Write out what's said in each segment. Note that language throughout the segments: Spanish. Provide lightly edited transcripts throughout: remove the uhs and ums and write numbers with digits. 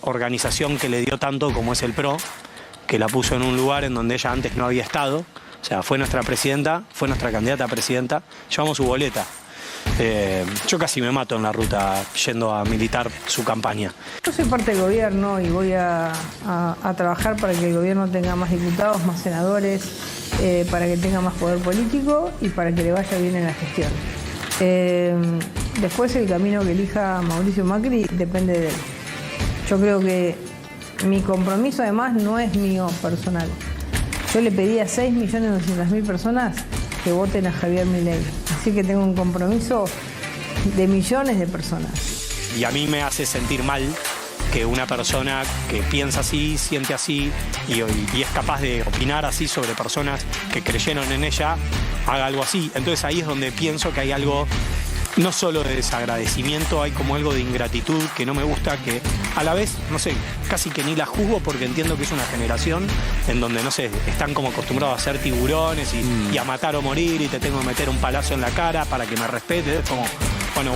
organización que le dio tanto como es el PRO, que la puso en un lugar en donde ella antes no había estado. O sea, fue nuestra presidenta, fue nuestra candidata a presidenta, llevamos su boleta. Yo casi me mato en la ruta yendo a militar su campaña. Yo soy parte del gobierno y voy a trabajar para que el gobierno tenga más diputados, más senadores, para que tenga más poder político y para que le vaya bien en la gestión. Después el camino que elija Mauricio Macri depende de él. Yo creo que mi compromiso además no es mío personal. Yo le pedí a 6.200.000 personas que voten a Javier Milei. Así que tengo un compromiso de millones de personas. Y a mí me hace sentir mal que una persona que piensa así, siente así y es capaz de opinar así sobre personas que creyeron en ella, haga algo así. Entonces ahí es donde pienso que hay algo, no solo de desagradecimiento, hay como algo de ingratitud que no me gusta, que a la vez, no sé, casi que ni la juzgo porque entiendo que es una generación en donde, no sé, están como acostumbrados a ser tiburones y a matar o morir y te tengo que meter un palazo en la cara para que me respete. Es como, bueno.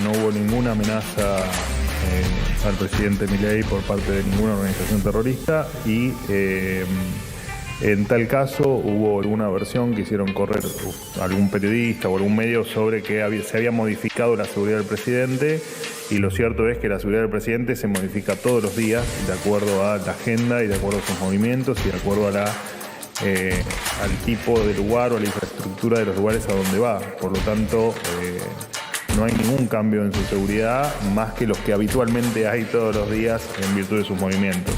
No hubo ninguna amenaza al presidente Milei por parte de ninguna organización terrorista y en tal caso hubo alguna versión que hicieron correr algún periodista o algún medio sobre que se había modificado la seguridad del presidente, y lo cierto es que la seguridad del presidente se modifica todos los días de acuerdo a la agenda y de acuerdo a sus movimientos y de acuerdo a al tipo de lugar o a la infraestructura de los lugares a donde va. Por lo tanto, no hay ningún cambio en su seguridad más que los que habitualmente hay todos los días en virtud de sus movimientos.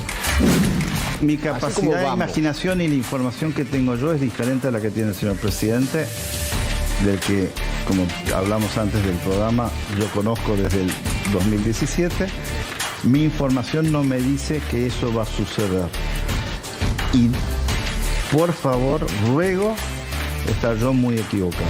Mi capacidad de imaginación y la información que tengo yo es diferente a la que tiene el señor presidente, del que, como hablamos antes del programa, yo conozco desde el 2017. Mi información no me dice que eso va a suceder. Y, por favor, ruego estar yo muy equivocado.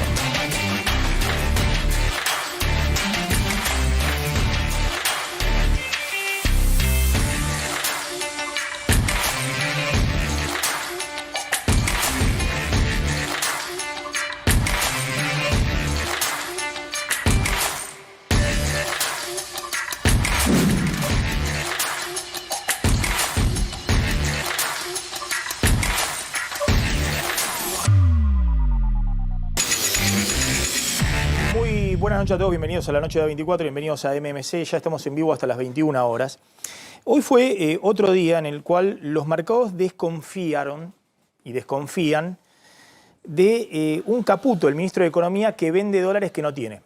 Buenas noches a todos, bienvenidos a la noche de 24, bienvenidos a MMC, ya estamos en vivo hasta las 21 horas. Hoy fue otro día en el cual los mercados desconfiaron y desconfían de un Caputo, el ministro de Economía, que vende dólares que no tiene.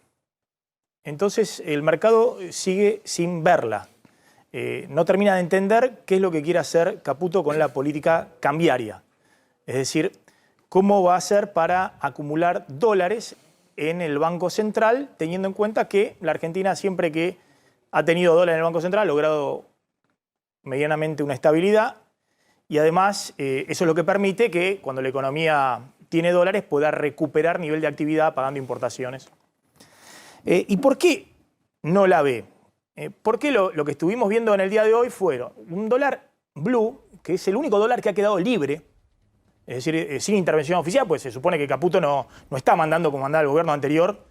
Entonces el mercado sigue sin verla. No termina de entender qué es lo que quiere hacer Caputo con la política cambiaria. Es decir, cómo va a hacer para acumular dólares en el Banco Central, teniendo en cuenta que la Argentina, siempre que ha tenido dólares en el Banco Central, ha logrado medianamente una estabilidad, y además eso es lo que permite que cuando la economía tiene dólares pueda recuperar nivel de actividad pagando importaciones. ¿Y por qué no la ve? Porque lo que estuvimos viendo en el día de hoy fue un dólar blue, que es el único dólar que ha quedado libre, es decir, sin intervención oficial, pues se supone que Caputo no está mandando, como mandaba el gobierno anterior,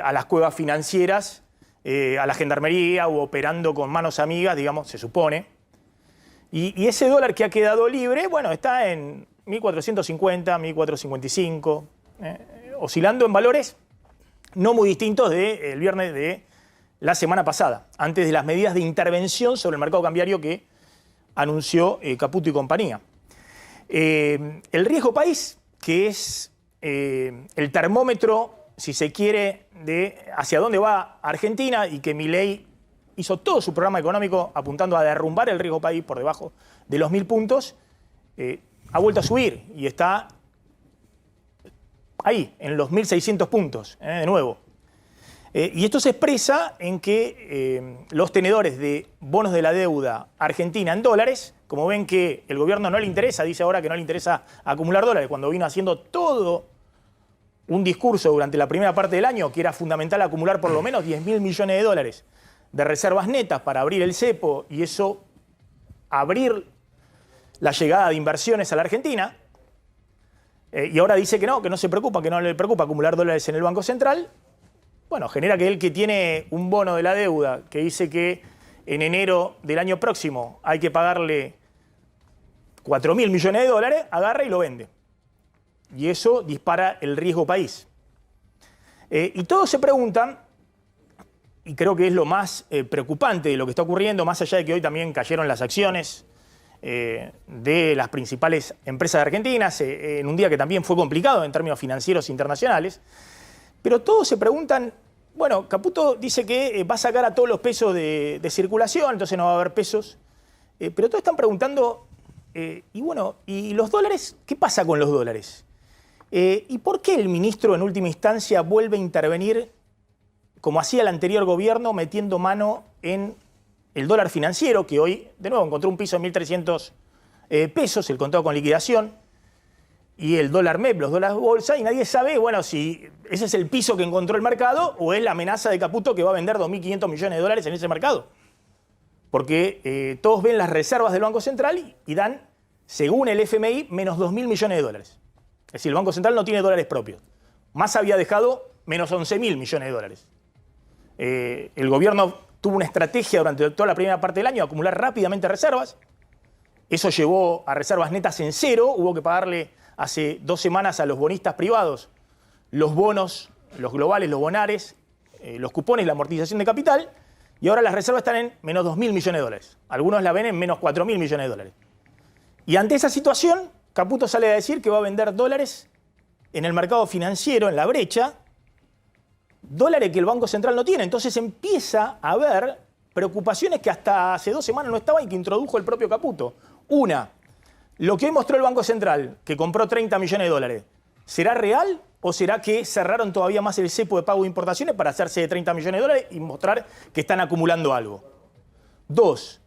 a las cuevas financieras, a la gendarmería o operando con manos amigas, digamos, se supone. Y ese dólar que ha quedado libre, bueno, está en 1.450, 1.455, oscilando en valores no muy distintos del viernes de la semana pasada, antes de las medidas de intervención sobre el mercado cambiario que anunció Caputo y compañía. El riesgo país, que es el termómetro, si se quiere, de hacia dónde va Argentina, y que Milei hizo todo su programa económico apuntando a derrumbar el riesgo país por debajo de los 1.000 puntos, ha vuelto a subir y está ahí, en los 1.600 puntos, de nuevo. Y esto se expresa en que los tenedores de bonos de la deuda argentina en dólares, como ven que el gobierno no le interesa, dice ahora que no le interesa acumular dólares, cuando vino haciendo todo un discurso durante la primera parte del año que era fundamental acumular por lo menos 10.000 millones de dólares de reservas netas para abrir el cepo, y eso, abrir la llegada de inversiones a la Argentina, y ahora dice que no se preocupa, que no le preocupa acumular dólares en el Banco Central. Bueno, genera que él, que tiene un bono de la deuda que dice que en enero del año próximo hay que pagarle 4.000 millones de dólares, agarra y lo vende. Y eso dispara el riesgo país. Y todos se preguntan, y creo que es lo más preocupante de lo que está ocurriendo, más allá de que hoy también cayeron las acciones de las principales empresas argentinas, en un día que también fue complicado en términos financieros internacionales, pero todos se preguntan, bueno, Caputo dice que va a sacar a todos los pesos de circulación, entonces no va a haber pesos, pero todos están preguntando, y bueno, ¿y los dólares? ¿Qué pasa con los dólares? ¿Y por qué el ministro en última instancia vuelve a intervenir, como hacía el anterior gobierno, metiendo mano en el dólar financiero, que hoy, de nuevo, encontró un piso de 1.300 pesos, el contado con liquidación, y el dólar MEP, los dólares bolsa, y nadie sabe, bueno, si ese es el piso que encontró el mercado o es la amenaza de Caputo que va a vender 2.500 millones de dólares en ese mercado? Porque todos ven las reservas del Banco Central y dan, según el FMI, menos 2.000 millones de dólares. Es decir, el Banco Central no tiene dólares propios. Massa había dejado menos 11.000 millones de dólares. El gobierno tuvo una estrategia durante toda la primera parte del año de acumular rápidamente reservas. Eso llevó a reservas netas en cero. Hubo que pagarle hace 2 semanas a los bonistas privados los bonos, los globales, los bonares, los cupones, la amortización de capital. Y ahora las reservas están en menos 2.000 millones de dólares. Algunos la ven en menos 4.000 millones de dólares. Y ante esa situación, Caputo sale a decir que va a vender dólares en el mercado financiero, en la brecha, dólares que el Banco Central no tiene. Entonces empieza a haber preocupaciones que hasta hace 2 semanas no estaban y que introdujo el propio Caputo. Una, lo que hoy mostró el Banco Central, que compró 30 millones de dólares, ¿será real o será que cerraron todavía más el cepo de pago de importaciones para hacerse de 30 millones de dólares y mostrar que están acumulando algo? 2,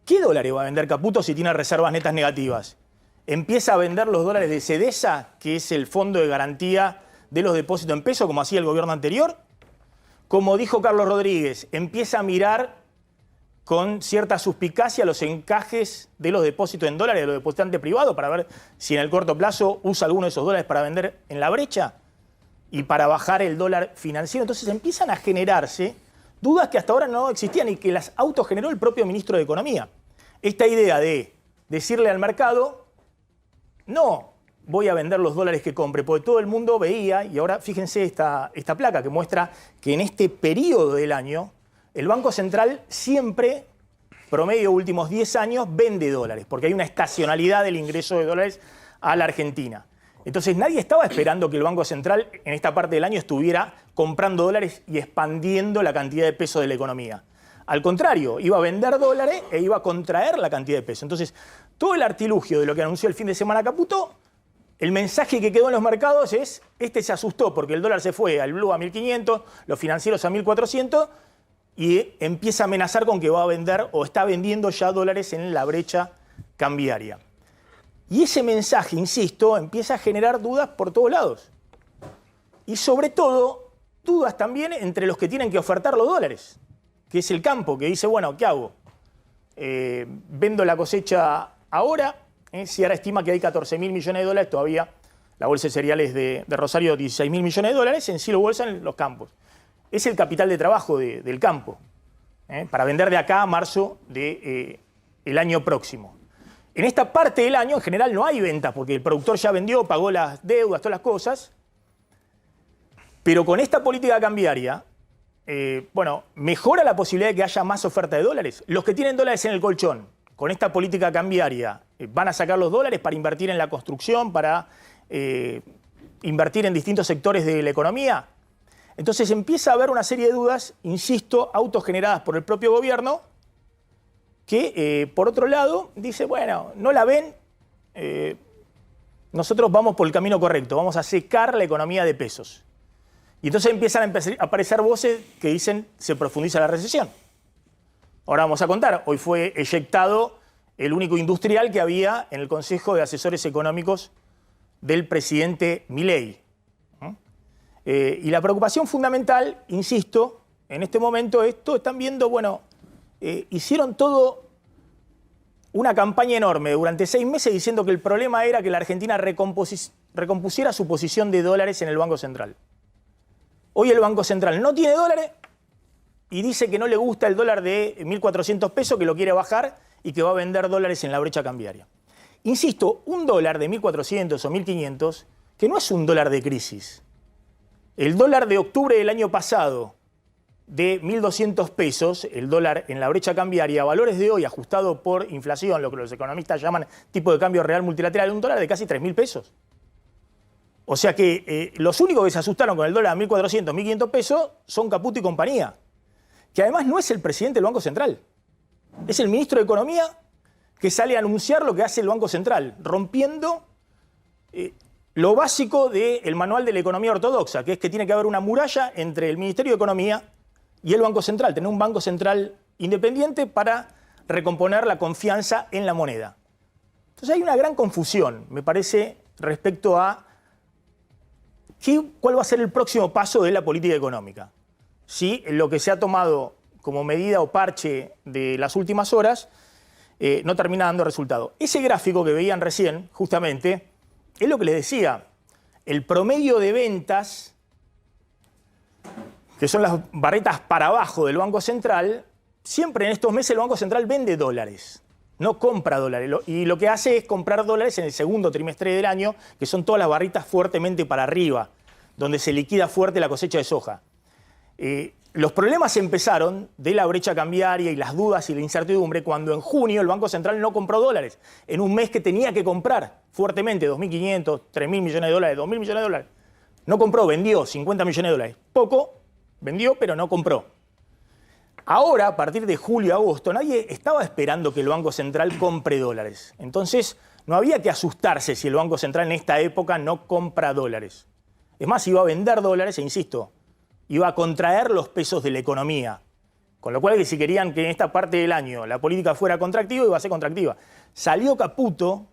¿qué dólares va a vender Caputo si tiene reservas netas negativas? ¿Empieza a vender los dólares de Cedesa, que es el fondo de garantía de los depósitos en pesos, como hacía el gobierno anterior? Como dijo Carlos Rodríguez, empieza a mirar con cierta suspicacia los encajes de los depósitos en dólares de los depositantes privados para ver si en el corto plazo usa alguno de esos dólares para vender en la brecha y para bajar el dólar financiero. Entonces empiezan a generarse dudas que hasta ahora no existían y que las autogeneró el propio ministro de Economía. Esta idea de decirle al mercado, no voy a vender los dólares que compre, porque todo el mundo veía, y ahora fíjense esta placa que muestra que en este periodo del año el Banco Central siempre, promedio últimos 10 años, vende dólares, porque hay una estacionalidad del ingreso de dólares a la Argentina. Entonces nadie estaba esperando que el Banco Central en esta parte del año estuviera comprando dólares y expandiendo la cantidad de pesos de la economía. Al contrario, iba a vender dólares e iba a contraer la cantidad de pesos. Entonces, todo el artilugio de lo que anunció el fin de semana Caputo, el mensaje que quedó en los mercados es, se asustó porque el dólar se fue al blue a 1.500, los financieros a 1.400, y empieza a amenazar con que va a vender o está vendiendo ya dólares en la brecha cambiaria. Y ese mensaje, insisto, empieza a generar dudas por todos lados. Y sobre todo, dudas también entre los que tienen que ofertar los dólares, que es el campo, que dice, bueno, ¿qué hago? Vendo la cosecha ahora, si ahora estima que hay 14.000 millones de dólares, todavía la bolsa de cereales de Rosario 16.000 millones de dólares, en Silo Bolsa en los campos. Es el capital de trabajo del campo, para vender de acá a marzo del año próximo. En esta parte del año, en general, no hay ventas, porque el productor ya vendió, pagó las deudas, todas las cosas. Pero con esta política cambiaria, mejora la posibilidad de que haya más oferta de dólares. Los que tienen dólares en el colchón, con esta política cambiaria, van a sacar los dólares para invertir en la construcción, para invertir en distintos sectores de la economía. Entonces empieza a haber una serie de dudas, insisto, autogeneradas por el propio gobierno, que por otro lado dice, bueno, no la ven, nosotros vamos por el camino correcto, vamos a secar la economía de pesos. Y entonces empiezan a aparecer voces que dicen se profundiza la recesión. Ahora vamos a contar, hoy fue eyectado el único industrial que había en el Consejo de Asesores Económicos del presidente Milei. Y la preocupación fundamental, insisto, en este momento están viendo, hicieron todo una campaña enorme durante 6 meses diciendo que el problema era que la Argentina recompusiera su posición de dólares en el Banco Central. Hoy el Banco Central no tiene dólares y dice que no le gusta el dólar de 1.400 pesos, que lo quiere bajar y que va a vender dólares en la brecha cambiaria. Insisto, un dólar de 1.400 o 1.500, que no es un dólar de crisis. El dólar de octubre del año pasado, de 1.200 pesos, el dólar en la brecha cambiaria, valores de hoy ajustado por inflación, lo que los economistas llaman tipo de cambio real multilateral, un dólar de casi 3.000 pesos. O sea que los únicos que se asustaron con el dólar a 1.400, 1.500 pesos son Caputo y compañía, que además no es el presidente del Banco Central, es el ministro de Economía que sale a anunciar lo que hace el Banco Central, rompiendo lo básico del manual de la economía ortodoxa, que es que tiene que haber una muralla entre el Ministerio de Economía y el Banco Central, tener un Banco Central independiente para recomponer la confianza en la moneda. Entonces hay una gran confusión, me parece, respecto a cuál va a ser el próximo paso de la política económica. Si lo que se ha tomado como medida o parche de las últimas horas no termina dando resultado. Ese gráfico que veían recién, justamente, es lo que les decía. El promedio de ventas, que son las barretas para abajo del Banco Central, siempre en estos meses el Banco Central vende dólares, no compra dólares. Y lo que hace es comprar dólares en el segundo trimestre del año, que son todas las barritas fuertemente para arriba, donde se liquida fuerte la cosecha de soja. Los problemas empezaron de la brecha cambiaria y las dudas y la incertidumbre cuando en junio el Banco Central no compró dólares, en un mes que tenía que comprar fuertemente 2.500, 3.000 millones de dólares, 2.000 millones de dólares. No compró, vendió 50 millones de dólares. Poco. Vendió, pero no compró. Ahora, a partir de julio, agosto, nadie estaba esperando que el Banco Central compre dólares. Entonces, no había que asustarse si el Banco Central en esta época no compra dólares. Es más, iba a vender dólares e, insisto, iba a contraer los pesos de la economía. Con lo cual, que si querían que en esta parte del año la política fuera contractiva, iba a ser contractiva. Salió Caputo,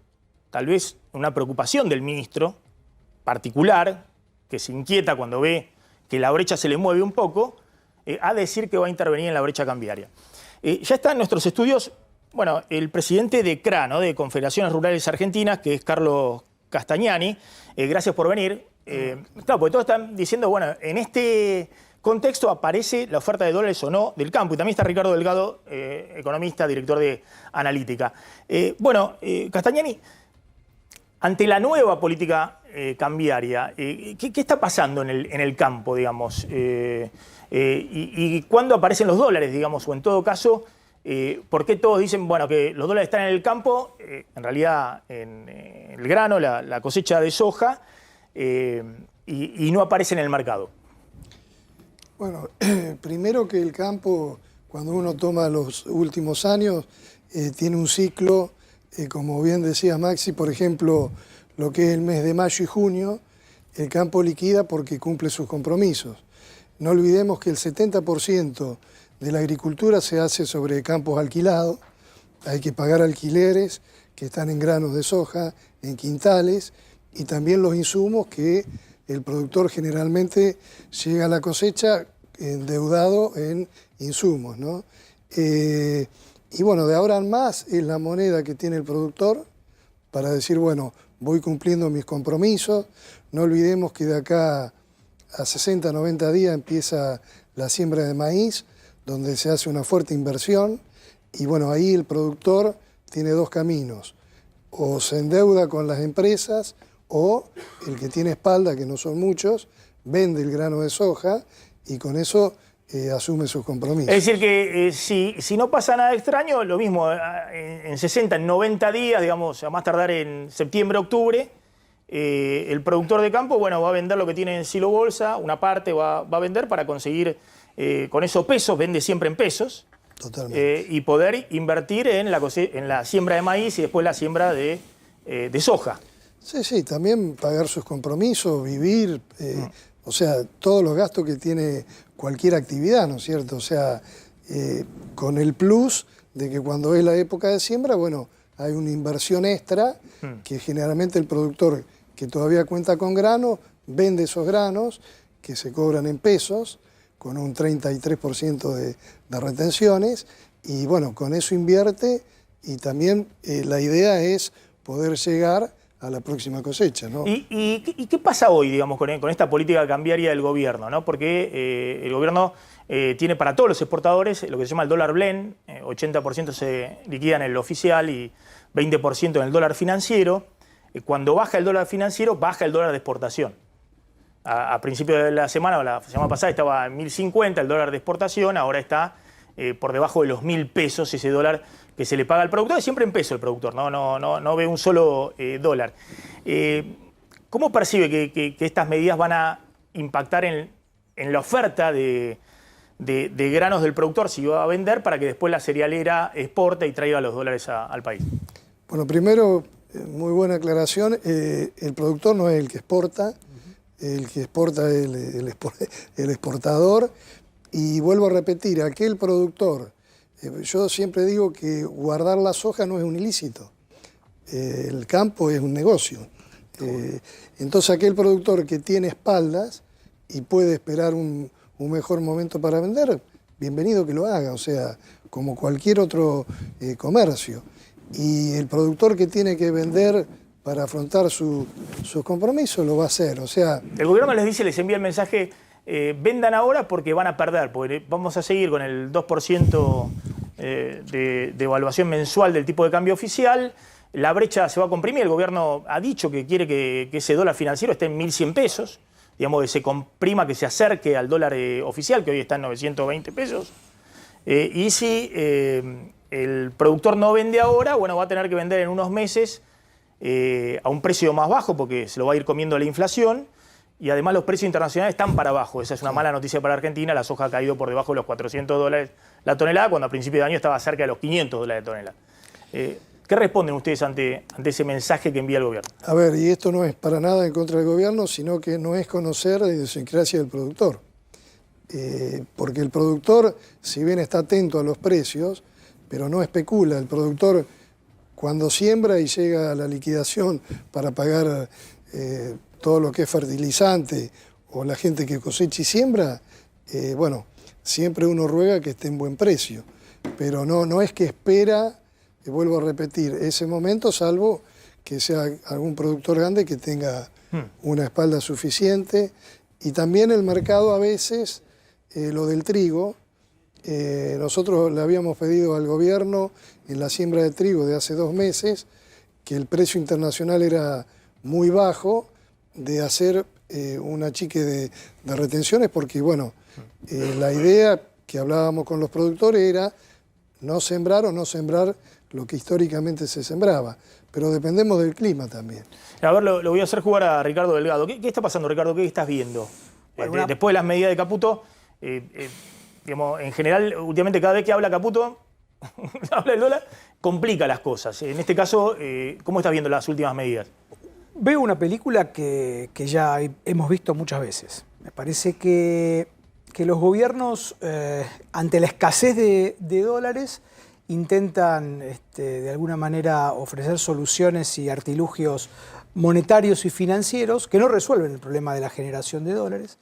tal vez una preocupación del ministro particular, que se inquieta cuando ve que la brecha se le mueve un poco, a decir que va a intervenir en la brecha cambiaria. Ya está en nuestros estudios, bueno, el presidente de CRA, ¿no?, de Confederaciones Rurales Argentinas, que es Carlos Castagnani. Gracias por venir. Claro, porque todos están diciendo, bueno, en este contexto aparece la oferta de dólares o no del campo. Y también está Ricardo Delgado, economista, director de Analítica. Castagnani, ante la nueva política cambiaria, ¿qué está pasando en el campo, digamos? ¿Y cuándo aparecen los dólares, digamos? O en todo caso, ¿por qué todos dicen, bueno, que los dólares están en el campo? En realidad, en el grano, la cosecha de soja, y no aparecen en el mercado. Bueno, primero que el campo, cuando uno toma los últimos años, tiene un ciclo, como bien decía Maxi, por ejemplo, lo que es el mes de mayo y junio, el campo liquida porque cumple sus compromisos. No olvidemos que el 70% de la agricultura se hace sobre campos alquilados, hay que pagar alquileres que están en granos de soja, en quintales, y también los insumos que el productor generalmente llega a la cosecha endeudado en insumos, ¿no? Y bueno, de ahora en más es la moneda que tiene el productor para decir, bueno, voy cumpliendo mis compromisos. No olvidemos que de acá a 60, 90 días empieza la siembra de maíz, donde se hace una fuerte inversión. Y bueno, ahí el productor tiene dos caminos. O se endeuda con las empresas, o el que tiene espalda, que no son muchos, vende el grano de soja y con eso asume sus compromisos. Es decir que si no pasa nada extraño, lo mismo, en 60, en 90 días, digamos, a más tardar en septiembre, octubre, el productor de campo, bueno, va a vender lo que tiene en silo bolsa, una parte va a vender para conseguir con esos pesos, vende siempre en pesos. Totalmente. Y poder invertir en la siembra de maíz y después la siembra de soja. Sí, también pagar sus compromisos, vivir, o sea, todos los gastos que tiene cualquier actividad, ¿no es cierto? O sea, con el plus de que cuando es la época de siembra, bueno, hay una inversión extra que generalmente el productor que todavía cuenta con grano, vende esos granos que se cobran en pesos, con un 33% de retenciones, y bueno, con eso invierte y también la idea es poder llegar a la próxima cosecha, ¿no? ¿Y qué pasa hoy, digamos, con esta política cambiaria del gobierno, ¿no? Porque el gobierno tiene para todos los exportadores lo que se llama el dólar blend, 80% se liquida en el oficial y 20% en el dólar financiero. Cuando baja el dólar financiero, baja el dólar de exportación. A principio de la semana, o la semana pasada, estaba en 1.050 el dólar de exportación, ahora está por debajo de los 1.000 pesos ese dólar que se le paga al productor, siempre en peso el productor, no ve un solo dólar. ¿Cómo percibe que estas medidas van a impactar en la oferta de granos del productor si va a vender para que después la cerealera exporte y traiga los dólares al país? Bueno, primero, muy buena aclaración, el productor no es el que exporta, el que exporta es el exportador, y vuelvo a repetir, aquel productor, yo siempre digo que guardar la soja no es un ilícito, el campo es un negocio. Entonces aquel productor que tiene espaldas y puede esperar un mejor momento para vender, bienvenido que lo haga, o sea, como cualquier otro comercio. Y el productor que tiene que vender para afrontar sus compromisos lo va a hacer, o sea... El gobierno les dice, les envía el mensaje, vendan ahora porque van a perder, porque vamos a seguir con el 2% de evaluación mensual del tipo de cambio oficial, la brecha se va a comprimir, el gobierno ha dicho que quiere que ese dólar financiero esté en 1.100 pesos, digamos que se comprima, que se acerque al dólar oficial, que hoy está en 920 pesos, y si el productor no vende ahora, bueno, va a tener que vender en unos meses a un precio más bajo porque se lo va a ir comiendo la inflación, y además los precios internacionales están para abajo. Esa es una mala noticia para Argentina. La soja ha caído por debajo de los $400 la tonelada, cuando a principio de año estaba cerca de los $500 la tonelada. ¿Qué responden ustedes ante ese mensaje que envía el gobierno? A ver, y esto no es para nada en contra del gobierno, sino que no es conocer la idiosincrasia del productor. Porque el productor, si bien está atento a los precios, pero no especula. El productor, cuando siembra y llega a la liquidación para pagar todo lo que es fertilizante, o la gente que cosecha y siembra, bueno, siempre uno ruega que esté en buen precio, pero no es que espera, vuelvo a repetir, ese momento, salvo que sea algún productor grande que tenga una espalda suficiente. Y también el mercado a veces, lo del trigo, nosotros le habíamos pedido al gobierno en la siembra de trigo de hace 2 meses que el precio internacional era muy bajo, de hacer un achique de retenciones, porque bueno, la idea que hablábamos con los productores era no sembrar o no sembrar lo que históricamente se sembraba, pero dependemos del clima también. A ver, lo voy a hacer jugar a Ricardo Delgado. ¿Qué está pasando, Ricardo? ¿Qué estás viendo? Bueno, después de las medidas de Caputo, digamos, en general, últimamente cada vez que habla Caputo, habla el dólar, complica las cosas. En este caso, ¿cómo estás viendo las últimas medidas? Veo una película que ya hemos visto muchas veces. Me parece que los gobiernos, ante la escasez de dólares, intentan de alguna manera ofrecer soluciones y artilugios monetarios y financieros que no resuelven el problema de la generación de dólares.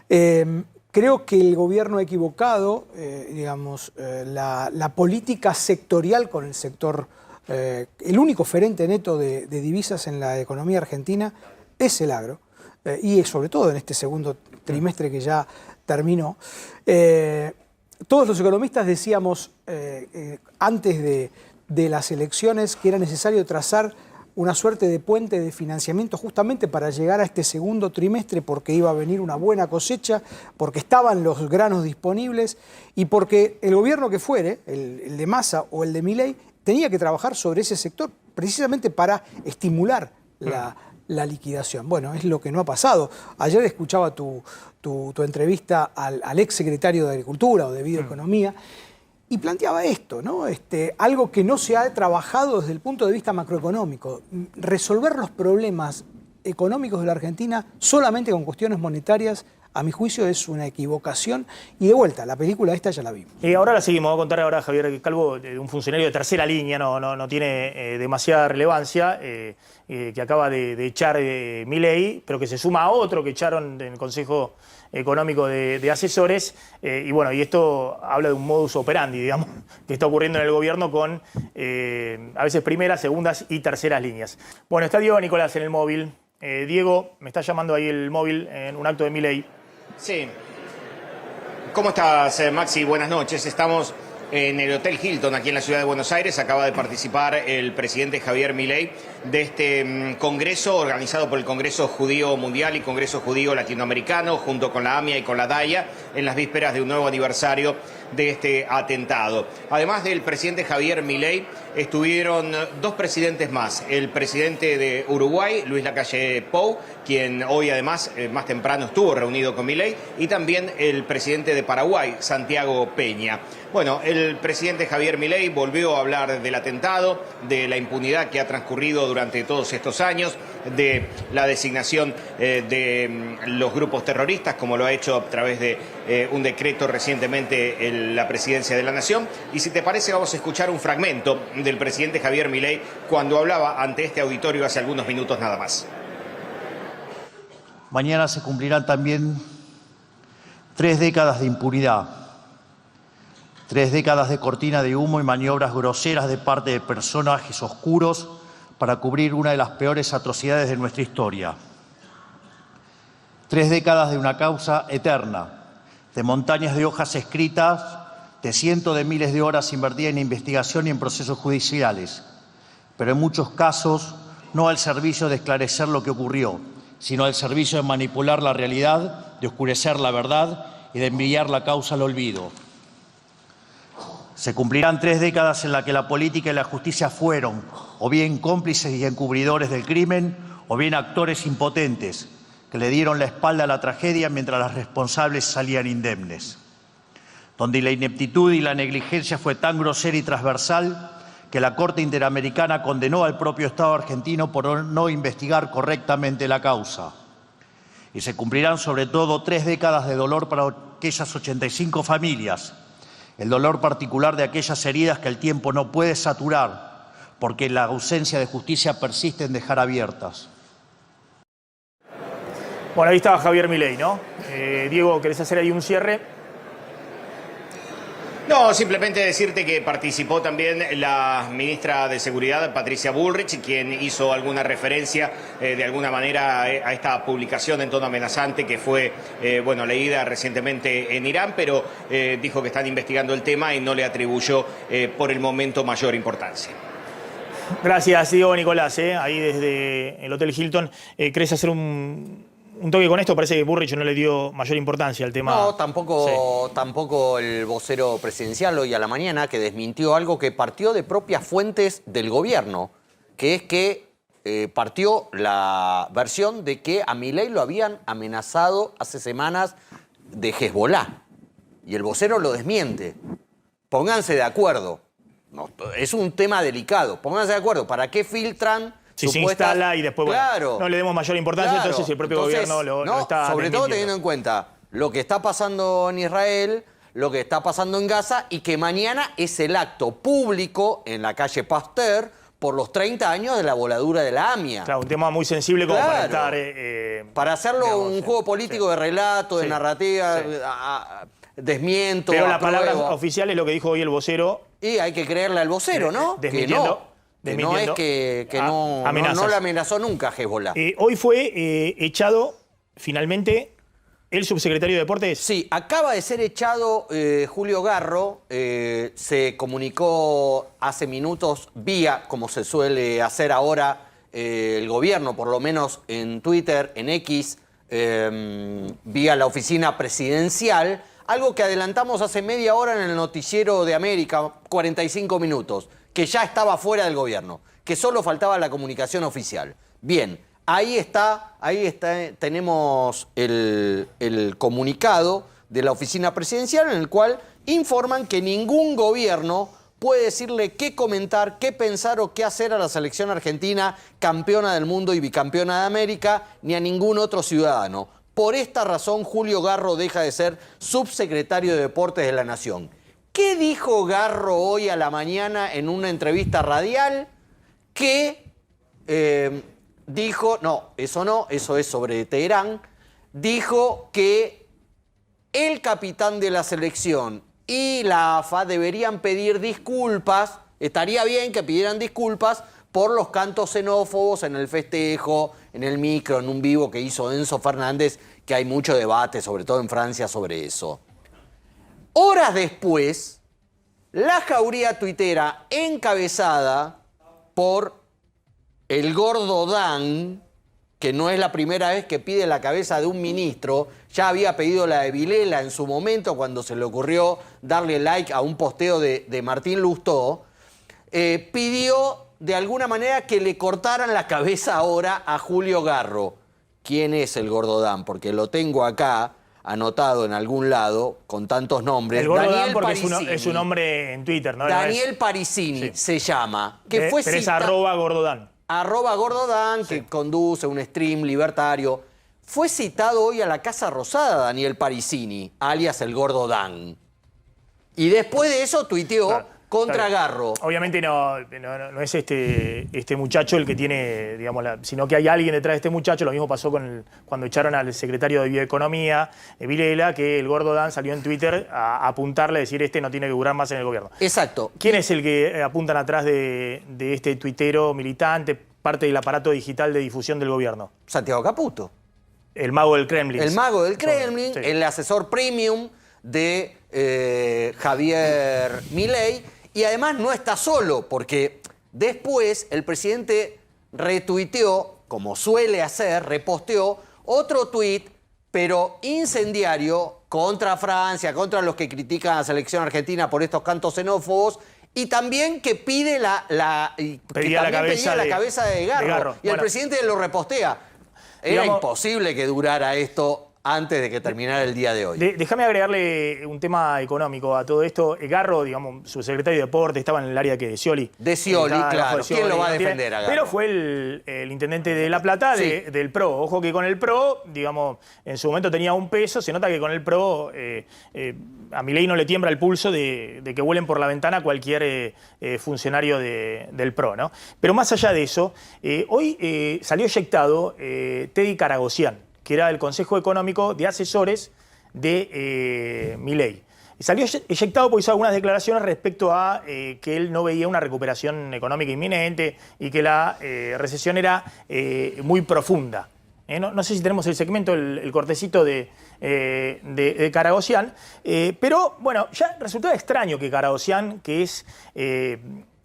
Creo que el gobierno ha equivocado, digamos, la política sectorial con el sector. El único oferente neto de divisas en la economía argentina es el agro, y sobre todo en este segundo trimestre que ya terminó. Todos los economistas decíamos antes de las elecciones que era necesario trazar una suerte de puente de financiamiento justamente para llegar a este segundo trimestre, porque iba a venir una buena cosecha, porque estaban los granos disponibles y porque el gobierno que fuere, el de Massa o el de Milei, tenía que trabajar sobre ese sector precisamente para estimular la liquidación. Bueno, es lo que no ha pasado. Ayer escuchaba tu entrevista al ex secretario de Agricultura o de Bioeconomía y planteaba esto, ¿no? Algo que no se ha trabajado desde el punto de vista macroeconómico. Resolver los problemas económicos de la Argentina solamente con cuestiones monetarias, a mi juicio, es una equivocación. Y de vuelta, la película esta ya la vimos. Y ahora la seguimos. Voy a contar ahora a Javier Calvo, un funcionario de tercera línea, no tiene demasiada relevancia, que acaba de echar Milei, pero que se suma a otro que echaron en el Consejo económico de asesores. Y bueno, y esto habla de un modus operandi, digamos, que está ocurriendo en el gobierno con a veces primeras, segundas y terceras líneas. Bueno, está Diego Nicolás en el móvil. Diego, me está llamando ahí el móvil en un acto de Milei. Sí. ¿Cómo estás, Maxi? Buenas noches. Estamos en el Hotel Hilton, aquí en la ciudad de Buenos Aires. Acaba de participar el presidente Javier Milei de este congreso organizado por el Congreso Judío Mundial y Congreso Judío Latinoamericano, junto con la AMIA y con la DAIA, en las vísperas de un nuevo aniversario de este atentado. Además del presidente Javier Milei, estuvieron dos presidentes más. El presidente de Uruguay, Luis Lacalle Pou, quien hoy además, más temprano, estuvo reunido con Milei, y también el presidente de Paraguay, Santiago Peña. Bueno, el presidente Javier Milei volvió a hablar del atentado, de la impunidad que ha transcurrido durante todos estos años, de la designación de los grupos terroristas, como lo ha hecho a través de un decreto recientemente la Presidencia de la Nación. Y si te parece, vamos a escuchar un fragmento del presidente Javier Milei cuando hablaba ante este auditorio hace algunos minutos nada más. Mañana se cumplirán también 3 décadas de impunidad, 3 décadas de cortina de humo y maniobras groseras de parte de personajes oscuros para cubrir una de las peores atrocidades de nuestra historia. 3 décadas de una causa eterna, de montañas de hojas escritas, de cientos de miles de horas invertidas en investigación y en procesos judiciales, pero en muchos casos no al servicio de esclarecer lo que ocurrió, sino al servicio de manipular la realidad, de oscurecer la verdad y de enviar la causa al olvido. Se cumplirán 3 décadas en las que la política y la justicia fueron o bien cómplices y encubridores del crimen o bien actores impotentes que le dieron la espalda a la tragedia mientras los responsables salían indemnes. Donde la ineptitud y la negligencia fue tan grosera y transversal que la Corte Interamericana condenó al propio Estado argentino por no investigar correctamente la causa. Y se cumplirán sobre todo 3 décadas de dolor para aquellas 85 familias, el dolor particular de aquellas heridas que el tiempo no puede saturar, porque la ausencia de justicia persiste en dejar abiertas. Bueno, ahí estaba Javier Milei, ¿no? Diego, ¿querés hacer ahí un cierre? No, simplemente decirte que participó también la ministra de Seguridad, Patricia Bullrich, quien hizo alguna referencia de alguna manera a esta publicación en tono amenazante que fue leída recientemente en Irán, pero dijo que están investigando el tema y no le atribuyó por el momento mayor importancia. Gracias, Diego Nicolás, ahí desde el Hotel Hilton. ¿Querés hacer un toque con esto? Parece que Bullrich no le dio mayor importancia al tema. No, tampoco el vocero presidencial hoy a la mañana, que desmintió algo que partió de propias fuentes del gobierno, que es que partió la versión de que a Milei lo habían amenazado hace semanas de Hezbollah. Y el vocero lo desmiente. Pónganse de acuerdo. No, es un tema delicado. Pónganse de acuerdo. ¿Para qué filtran? Si se instala y después no le demos mayor importancia, claro, entonces el propio gobierno lo está sobre todo desmintiendo. teniendo en cuenta lo que está pasando en Israel, lo que está pasando en Gaza, y que mañana es el acto público en la calle Pasteur por los 30 años de la voladura de la AMIA. Claro, un tema muy sensible como para estar... para hacerlo digamos, un juego político de relato, de narrativa, desmiento, pero la palabra oficial es lo que dijo hoy el vocero. Y hay que creerle al vocero, ¿no? Desmintiendo. Que no es que no le amenazó nunca a Hezbollah. Hoy fue echado finalmente el subsecretario de Deportes. Sí, acaba de ser echado Julio Garro. Se comunicó hace minutos vía, como se suele hacer ahora el gobierno, por lo menos en Twitter, en X, vía la oficina presidencial. Algo que adelantamos hace media hora en el noticiero de América, 45 minutos. Que ya estaba fuera del gobierno, que solo faltaba la comunicación oficial. Bien, ahí está, tenemos el comunicado de la oficina presidencial en el cual informan que ningún gobierno puede decirle qué comentar, qué pensar o qué hacer a la selección argentina, campeona del mundo y bicampeona de América, ni a ningún otro ciudadano. Por esta razón, Julio Garro deja de ser subsecretario de Deportes de la Nación. ¿Qué dijo Garro hoy a la mañana en una entrevista radial? Que dijo, eso es sobre Teherán, dijo que el capitán de la selección y la AFA deberían pedir disculpas. Estaría bien que pidieran disculpas por los cantos xenófobos en el festejo, en el micro, en un vivo que hizo Enzo Fernández, que hay mucho debate, sobre todo en Francia, sobre eso. Horas después, la jauría tuitera encabezada por el gordo Dan, que no es la primera vez que pide la cabeza de un ministro, ya había pedido la de Vilela en su momento cuando se le ocurrió darle like a un posteo de Martín Lustó, pidió de alguna manera que le cortaran la cabeza ahora a Julio Garro. ¿Quién es el gordo Dan? Porque lo tengo acá anotado en algún lado con tantos nombres. El gordo Daniel Dan porque Parisini. es un nombre en Twitter, ¿no? Daniel Parisini se llama. Que fue pero es @gordodan. @gordodan, que conduce un stream libertario. Fue citado hoy a la Casa Rosada Daniel Parisini, alias el gordo Dan. Y después de eso tuiteó contra Garro. Obviamente no es este muchacho el que tiene, digamos, sino que hay alguien detrás de este muchacho. Lo mismo pasó cuando echaron al secretario de Bioeconomía, Vilela, que el gordo Dan salió en Twitter a apuntarle, a decir, este no tiene que durar más en el gobierno. Exacto. ¿Quién es el que apuntan atrás de este tuitero militante, parte del aparato digital de difusión del gobierno? Santiago Caputo. El mago del Kremlin. El mago del Kremlin, Sí. el asesor premium de Javier Milei. Y además no está solo, porque después el presidente retuiteó, como suele hacer, reposteó otro tuit, pero incendiario, contra Francia, contra los que critican a la selección argentina por estos cantos xenófobos, y también que pide la cabeza de Garro. Y el presidente lo repostea. Era imposible que durara esto antes de que terminara el día de hoy. Déjame agregarle un tema económico a todo esto. Garro, digamos, su secretario de Deporte, estaba en el área de Scioli. De Scioli, claro. ¿Quién lo va a defender a Garro? Pero fue el intendente de La Plata del PRO. Ojo que con el PRO, digamos, en su momento tenía un peso. Se nota que con el PRO a Milei no le tiembla el pulso de que vuelen por la ventana cualquier funcionario del PRO, ¿no? Pero más allá de eso, hoy salió eyectado Teddy Karagossian, que era el Consejo Económico de Asesores de Milei. Salió eyectado porque hizo algunas declaraciones respecto a que él no veía una recuperación económica inminente y que la recesión era muy profunda. No sé si tenemos el segmento, el cortecito de Karagossian, pero bueno, ya resultaba extraño que Karagossian, que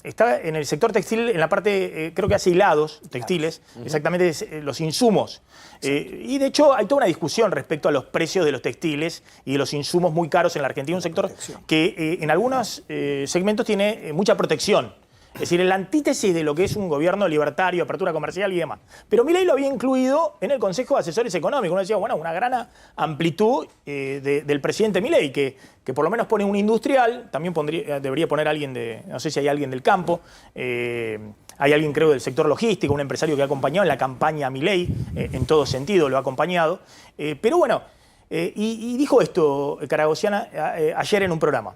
está en el sector textil, en la parte, creo que hace hilados textiles, exactamente los insumos. Y de hecho hay toda una discusión respecto a los precios de los textiles y de los insumos muy caros en la Argentina, un sector que en algunos segmentos tiene mucha protección. Es decir, el antítesis de lo que es un gobierno libertario, apertura comercial y demás. Pero Milei lo había incluido en el Consejo de Asesores Económicos. Uno decía, bueno, una gran amplitud del presidente Milei, que por lo menos pone un industrial, también debería poner a alguien no sé si hay alguien del campo, hay alguien, creo, del sector logístico, un empresario que ha acompañado en la campaña a Milei, en todo sentido lo ha acompañado. Pero bueno, y dijo esto Karagossian ayer en un programa.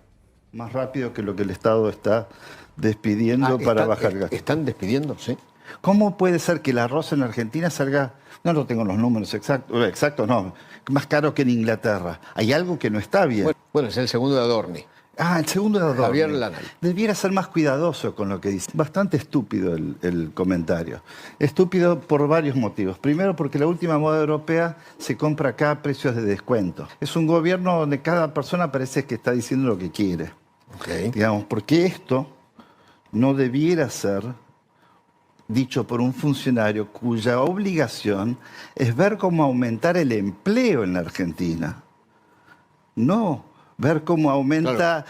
Más rápido que lo que el Estado está despidiendo para bajar gastos. ¿Están despidiendo? Sí. ¿Cómo puede ser que el arroz en Argentina salga, no tengo los números exactos, no, más caro que en Inglaterra? Hay algo que no está bien. Bueno, es el segundo de Adorni. El segundo de Adorni. Javier Lanal. Debiera ser más cuidadoso con lo que dice. Bastante estúpido el comentario. Estúpido por varios motivos. Primero, porque la última moda europea se compra acá a precios de descuento. Es un gobierno donde cada persona parece que está diciendo lo que quiere. Digamos, porque esto no debiera ser dicho por un funcionario cuya obligación es ver cómo aumentar el empleo en la Argentina. No ver cómo aumenta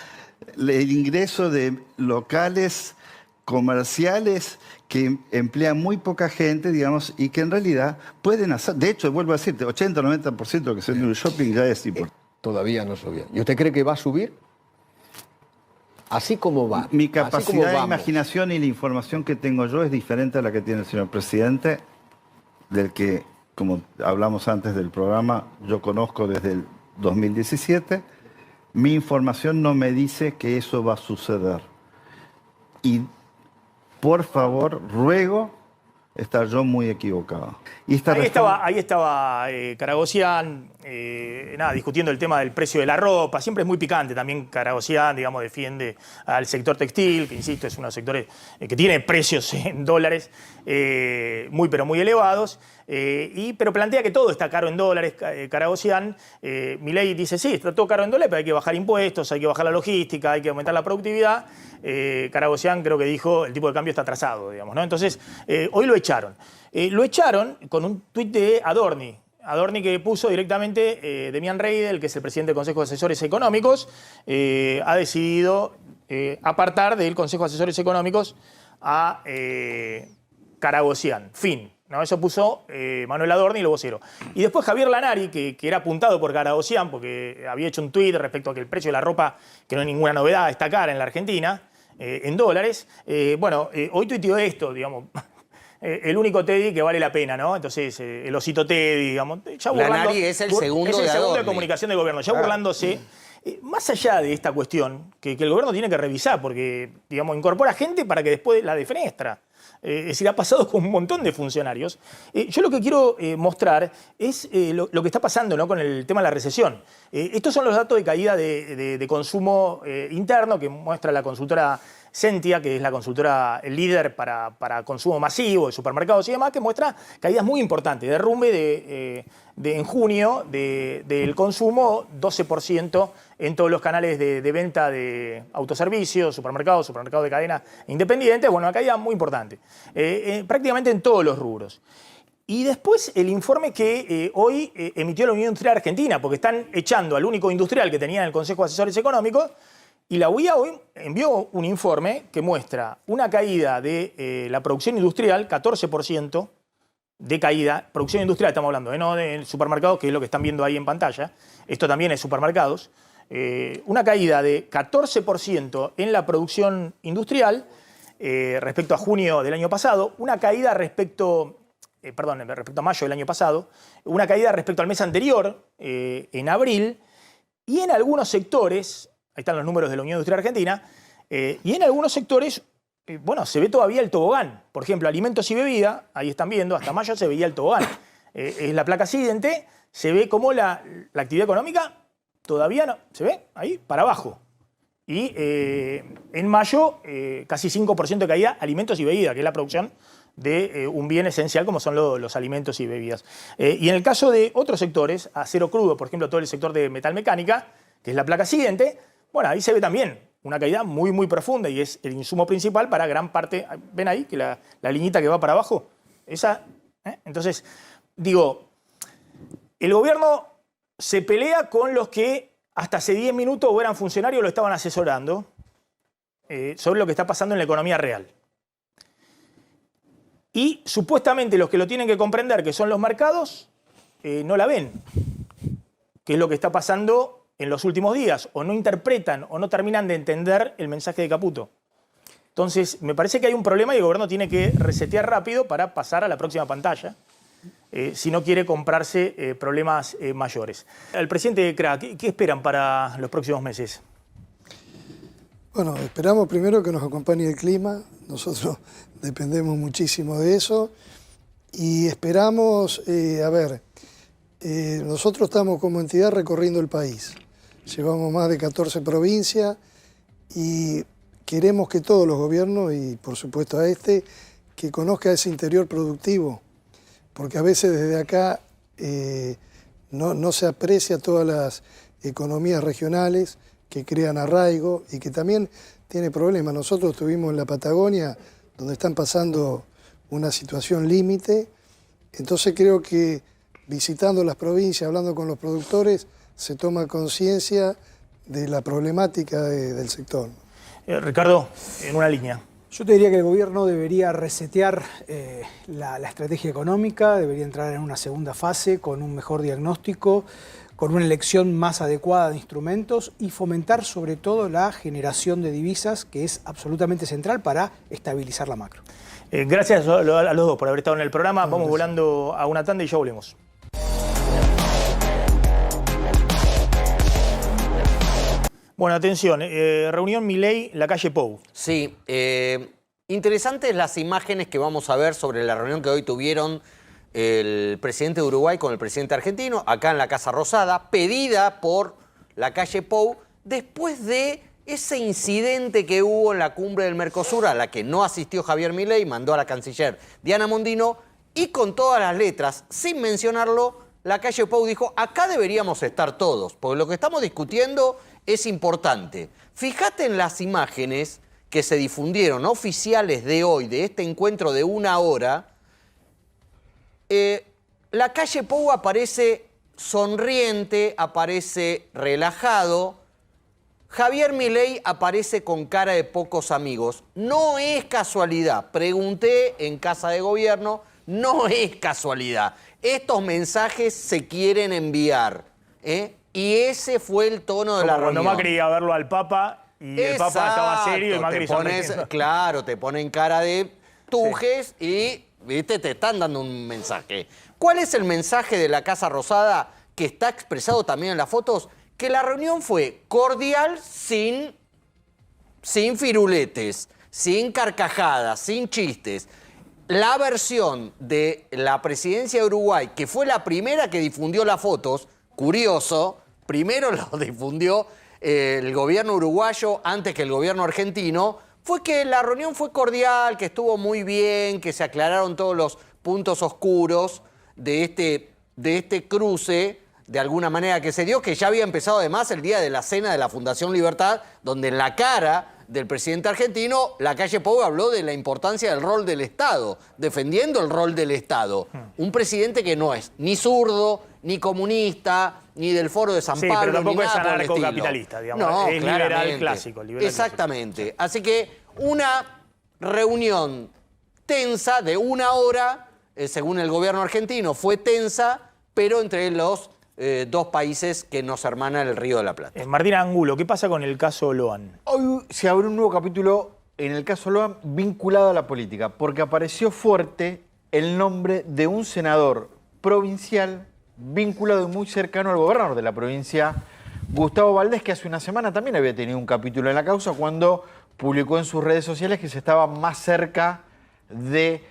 el ingreso de locales comerciales que emplean muy poca gente, digamos, y que en realidad pueden hacer, de hecho, vuelvo a decirte, 80-90% que se en el shopping ya es importante. Todavía no subió. ¿Y usted cree que va a subir? Así como va. Mi capacidad de imaginación y la información que tengo yo es diferente a la que tiene el señor presidente, del que, como hablamos antes del programa, yo conozco desde el 2017. Mi información no me dice que eso va a suceder. Y, por favor, ruego estar yo muy equivocado. Y ahí estaba Karagossian, discutiendo el tema del precio de la ropa. Siempre es muy picante. También Karagossian, digamos, defiende al sector textil, que insisto, es uno de los sectores que tiene precios en dólares pero muy elevados. Pero plantea que todo está caro en dólares, Karagossian. Milei dice, sí, está todo caro en dólares, pero hay que bajar impuestos, hay que bajar la logística, hay que aumentar la productividad. Karagossian creo que dijo, el tipo de cambio está atrasado, digamos, ¿no? Entonces, hoy lo echaron. Lo echaron con un tuit de Adorni. Adorni, que puso directamente Demian Reidel, que es el presidente del Consejo de Asesores Económicos, ha decidido apartar del Consejo de Asesores Económicos a Karagossian. Fin. ¿No? Eso puso Manuel Adorni, lo vocero. Y después Javier Lanari, que era apuntado por Karagossian, porque había hecho un tuit respecto a que el precio de la ropa, que no es ninguna novedad, está cara en la Argentina, en dólares. Hoy tuiteó esto, digamos. El único Teddy que vale la pena, ¿no? Entonces, el osito Teddy, digamos. Lanari es el segundo de comunicación del gobierno, ya burlándose. Más allá de esta cuestión, que el gobierno tiene que revisar, porque, digamos, incorpora gente para que después la defenestra. Es decir, ha pasado con un montón de funcionarios. Yo lo que quiero mostrar es lo que está pasando, ¿no?, con el tema de la recesión. Estos son los datos de caída de consumo interno que muestra la consultora Sentia, que es la consultora líder para consumo masivo de supermercados y demás, que muestra caídas muy importantes. Derrumbe en junio del consumo, 12% en todos los canales de venta de autoservicios, supermercados de cadena independientes. Bueno, una caída muy importante. Prácticamente en todos los rubros. Y después el informe que hoy emitió la Unión Industrial Argentina, porque están echando al único industrial que tenía en el Consejo de Asesores Económicos. Y la UIA hoy envió un informe que muestra una caída de la producción industrial, 14% de caída. Producción industrial estamos hablando, no de supermercados, que es lo que están viendo ahí en pantalla. Esto también es supermercados. Una caída de 14% en la producción industrial respecto a junio del año pasado. Una caída respecto a mayo del año pasado. Una caída respecto al mes anterior, en abril. Y en algunos sectores... Ahí están los números de la Unión Industrial Argentina. Y en algunos sectores, se ve todavía el tobogán. Por ejemplo, alimentos y bebida, ahí están viendo, hasta mayo se veía el tobogán. Es la placa siguiente, se ve como la actividad económica todavía no, se ve ahí para abajo. Y en mayo, casi 5% de caída alimentos y bebida, que es la producción de un bien esencial como son los alimentos y bebidas. Y en el caso de otros sectores, acero crudo, por ejemplo, todo el sector de metalmecánica, que es la placa siguiente, bueno, ahí se ve también una caída muy, muy profunda y es el insumo principal para gran parte. ¿Ven ahí que la liñita que va para abajo? Esa. Entonces, digo, el gobierno se pelea con los que hasta hace 10 minutos o eran funcionarios o lo estaban asesorando sobre lo que está pasando en la economía real. Y supuestamente los que lo tienen que comprender, que son los mercados, no la ven. ¿Qué es lo que está pasando en los últimos días? O no interpretan o no terminan de entender el mensaje de Caputo. Entonces, me parece que hay un problema y el gobierno tiene que resetear rápido para pasar a la próxima pantalla, si no quiere comprarse problemas mayores. El presidente Kra, ¿qué esperan para los próximos meses? Bueno, esperamos primero que nos acompañe el clima. Nosotros dependemos muchísimo de eso. Y esperamos, nosotros estamos como entidad recorriendo el país. Llevamos más de 14 provincias y queremos que todos los gobiernos, y por supuesto a que conozca ese interior productivo, porque a veces desde acá no se aprecia todas las economías regionales que crean arraigo y que también tiene problemas. Nosotros estuvimos en la Patagonia, donde están pasando una situación límite, entonces creo que visitando las provincias, hablando con los productores, se toma conciencia de la problemática del sector. Ricardo, en una línea. Yo te diría que el gobierno debería resetear la estrategia económica, debería entrar en una segunda fase con un mejor diagnóstico, con una elección más adecuada de instrumentos y fomentar sobre todo la generación de divisas, que es absolutamente central para estabilizar la macro. Gracias a los dos por haber estado en el programa. Vamos volando a una tanda y ya volvemos. Bueno, atención, reunión Milei, la calle Pou. Sí, Interesantes las imágenes que vamos a ver sobre la reunión que hoy tuvieron el presidente de Uruguay con el presidente argentino, acá en la Casa Rosada, pedida por la calle Pou, después de ese incidente que hubo en la cumbre del Mercosur, a la que no asistió Javier Milei, mandó a la canciller Diana Mondino, y con todas las letras, sin mencionarlo, la calle Pou dijo, acá deberíamos estar todos, porque lo que estamos discutiendo es importante. Fíjate en las imágenes que se difundieron oficiales de hoy, de este encuentro de 1 hora, la calle Pou aparece sonriente, aparece relajado. Javier Milei aparece con cara de pocos amigos. No es casualidad. Pregunté en Casa de Gobierno, no es casualidad. Estos mensajes se quieren enviar. Y ese fue el tono de la reunión. Cuando Macri iba a verlo al Papa y el Papa estaba serio y Macri sonriendo. Claro, te ponen cara de tujes y ¿viste? Te están dando un mensaje. ¿Cuál es el mensaje de la Casa Rosada que está expresado también en las fotos? Que la reunión fue cordial, sin firuletes, sin carcajadas, sin chistes. La versión de la presidencia de Uruguay, que fue la primera que difundió las fotos, curioso, primero lo difundió el gobierno uruguayo antes que el gobierno argentino, fue que la reunión fue cordial, que estuvo muy bien, que se aclararon todos los puntos oscuros de este cruce, de alguna manera que se dio, que ya había empezado además el día de la cena de la Fundación Libertad, donde en la cara del presidente argentino, la calle Pou habló de la importancia del rol del Estado, defendiendo el rol del Estado. Un presidente que no es ni zurdo, ni comunista, ni del Foro de San Pablo, pero tampoco ni nada es anarcocapitalista, digamos. No, es liberal clásico. Exactamente. Así que una reunión tensa de 1 hora, según el gobierno argentino, fue tensa, pero entre los dos países que nos hermanan el Río de la Plata. Martín Angulo, ¿qué pasa con el caso Loan? Hoy se abre un nuevo capítulo en el caso Loan vinculado a la política, porque apareció fuerte el nombre de un senador provincial vinculado y muy cercano al gobernador de la provincia, Gustavo Valdés, que hace una semana también había tenido un capítulo en la causa cuando publicó en sus redes sociales que se estaba más cerca de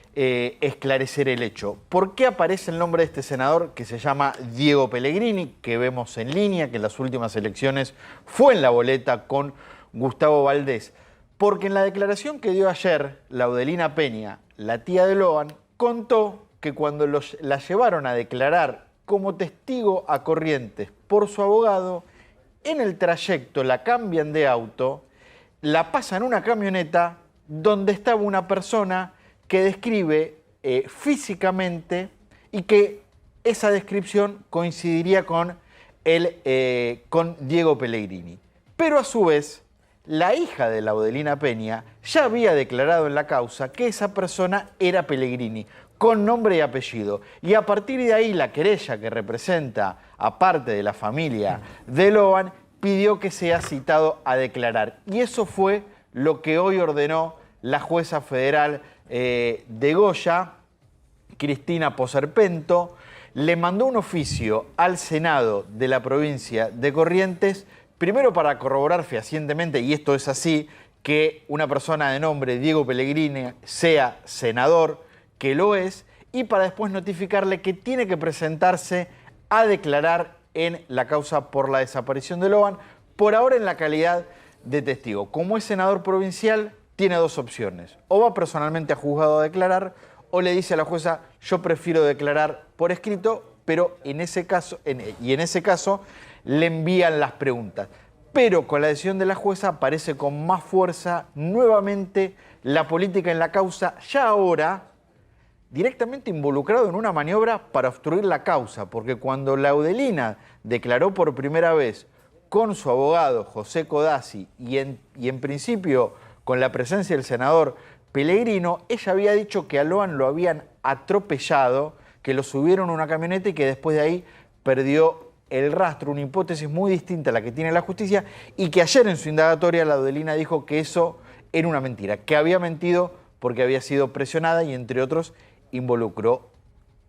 esclarecer el hecho. ¿Por qué aparece el nombre de este senador que se llama Diego Pellegrini, que vemos en línea, que en las últimas elecciones fue en la boleta con Gustavo Valdés? Porque en la declaración que dio ayer Laudelina Peña, la tía de Loan, contó que cuando la llevaron a declarar como testigo a Corrientes por su abogado, en el trayecto la cambian de auto, la pasan a una camioneta donde estaba una persona que describe físicamente y que esa descripción coincidiría con Diego Pellegrini. Pero a su vez, la hija de Laudelina Peña ya había declarado en la causa que esa persona era Pellegrini, con nombre y apellido. Y a partir de ahí, la querella que representa a parte de la familia de Loan pidió que sea citado a declarar. Y eso fue lo que hoy ordenó la jueza federal de Goya, Cristina Poserpento. Le mandó un oficio al Senado de la provincia de Corrientes, primero para corroborar fehacientemente, y esto es así, que una persona de nombre Diego Pellegrini sea senador, que lo es, y para después notificarle que tiene que presentarse a declarar en la causa por la desaparición de Loan, por ahora en la calidad de testigo. Como es senador provincial, tiene dos opciones. O va personalmente a juzgado a declarar, o le dice a la jueza, yo prefiero declarar por escrito, pero en ese caso le envían las preguntas. Pero con la decisión de la jueza aparece con más fuerza nuevamente la política en la causa, ya ahora directamente involucrado en una maniobra para obstruir la causa, porque cuando Laudelina declaró por primera vez con su abogado José Codazzi y en principio con la presencia del senador Pellegrino, ella había dicho que a Loan lo habían atropellado, que lo subieron a una camioneta y que después de ahí perdió el rastro, una hipótesis muy distinta a la que tiene la justicia, y que ayer en su indagatoria Laudelina dijo que eso era una mentira, que había mentido porque había sido presionada y entre otros involucró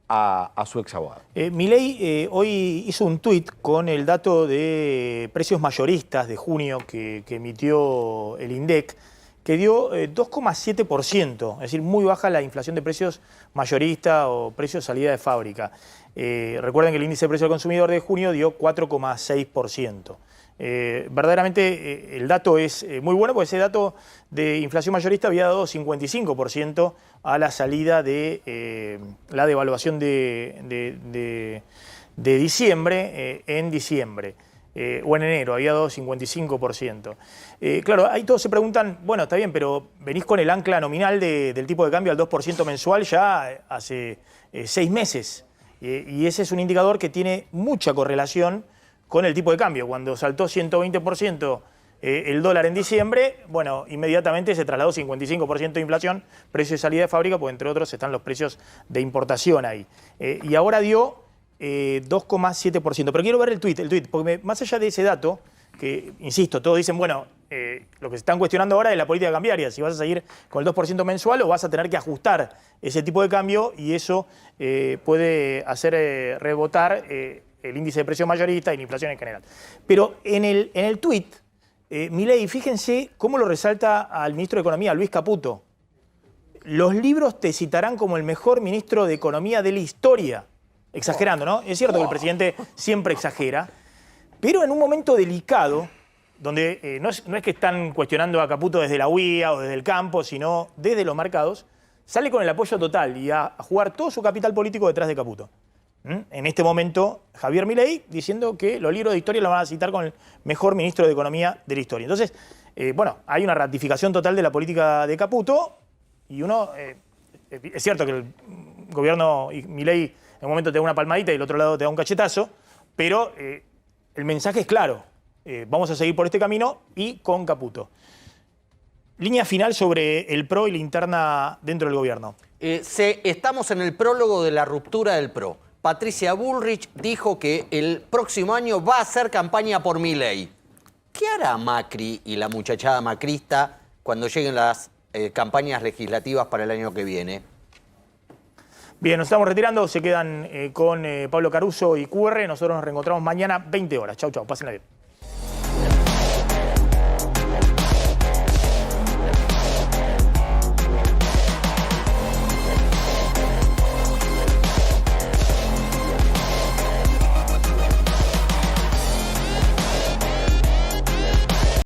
a su ex abogado. Milei hoy hizo un tuit con el dato de precios mayoristas de junio que emitió el INDEC, que dio 2,7%, es decir, muy baja la inflación de precios mayorista o precios salida de fábrica. Recuerden que el índice de precio al consumidor de junio dio 4,6%. Verdaderamente el dato es muy bueno, porque ese dato de inflación mayorista había dado 55% a la salida de la devaluación de diciembre en diciembre. O en enero, había dado 55%. Claro, ahí todos se preguntan, bueno, está bien, pero venís con el ancla nominal del tipo de cambio al 2% mensual ya hace 6 meses. Y ese es un indicador que tiene mucha correlación con el tipo de cambio. Cuando saltó 120% el dólar en diciembre, bueno, inmediatamente se trasladó 55% de inflación, precio de salida de fábrica, porque entre otros están los precios de importación ahí. Y ahora dio 2,7%. Pero quiero ver el tuit, porque más allá de ese dato, que, insisto, todos dicen, bueno, lo que se están cuestionando ahora es la política cambiaria, si vas a seguir con el 2% mensual o vas a tener que ajustar ese tipo de cambio, y eso puede hacer rebotar el índice de precio mayorista y la inflación en general. Pero en el tuit, Milei, fíjense cómo lo resalta al ministro de Economía, Luis Caputo. Los libros te citarán como el mejor ministro de Economía de la historia. Exagerando, ¿no? Es cierto que el presidente siempre exagera, pero en un momento delicado, donde no es que están cuestionando a Caputo desde la UIA o desde el campo, sino desde los mercados, sale con el apoyo total y a jugar todo su capital político detrás de Caputo. En este momento, Javier Milei diciendo que los libros de historia lo van a citar con el mejor ministro de Economía de la historia. Entonces, bueno, hay una ratificación total de la política de Caputo y uno, es cierto que el gobierno y Milei en un momento te da una palmadita y del otro lado te da un cachetazo, pero el mensaje es claro. Vamos a seguir por este camino y con Caputo. Línea final sobre el PRO y la interna dentro del gobierno. Estamos en el prólogo de la ruptura del PRO. Patricia Bullrich dijo que el próximo año va a hacer campaña por Milei. ¿Qué hará Macri y la muchachada macrista cuando lleguen las campañas legislativas para el año que viene? Bien, nos estamos retirando. Se quedan con Pablo Caruso y QR. Nosotros nos reencontramos mañana 20 horas. Chau, chau. Pásenla bien.